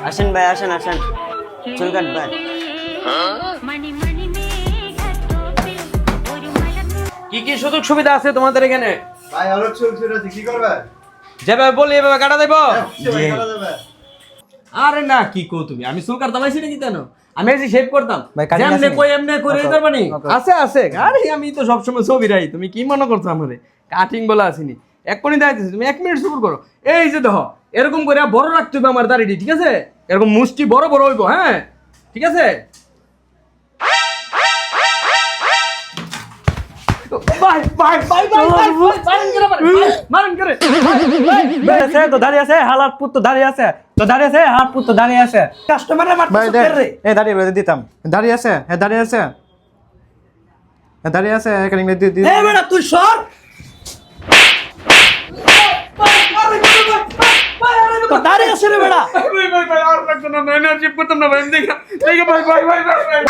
আসেন ভাই, আসেন আসেন, চুল কাটবেন? কি কি সুযোগ সুবিধা আছে তোমাদের এখানে? ভাই আরো চলছে কি করবে? যেভাবে বলি এভাবে কাটা দেবো। ভাই করা যাবে? আরে না, কি কো তুমি? আমি চুল কাটতাম আইছি নাকি জানো? আমি এসে শেভ করতাম। ভাই, কাটিং যেমনে আছে কই এমনে করে ওকে, দিতে পারি। ওকে। আছে আছে। আরে আমি তো সব সময় ছবি রাই। তুমি কি মনে করছো আমারে? কাটিং বলা আসেনি। এক্ষুনি দেখাইতেছি, তুমি 1 মিনিট সবুর করো। এই যে দেখো, এরকম করে বড় রাখতে হবে আমার দাড়িটি, ঠিক আছে? এরকম মুষ্টি বড় বড় হইব, হ্যাঁ? ঠিক আছে? Bye bye bye bye bye মারেন করে মারেন করে। আছে তো দাঁড়িয়ে আছে, হালার পুত তো দাঁড়িয়ে আছে, তো দাঁড়িয়ে আছে, হাত পুত তো দাঁড়িয়ে আছে। কাস্টমাররা ভাই মারতেছ দেখ, রে। এই দাঁড়িয়ে বলে দিতাম। দাঁড়িয়ে আছে, হ্যাঁ দাঁড়িয়ে আছে, হ্যাঁ দাঁড়িয়ে আছে, এখানে দিয়ে দিয়ে। এই বেটা তুই সর। তো দাঁড়িয়ে আছে রে বেটা। ভাই ভাই ভাই আর লাগতো না, এনার্জি করতাম না ভাই, দেখে ভাই ভাই ভাই ভাই।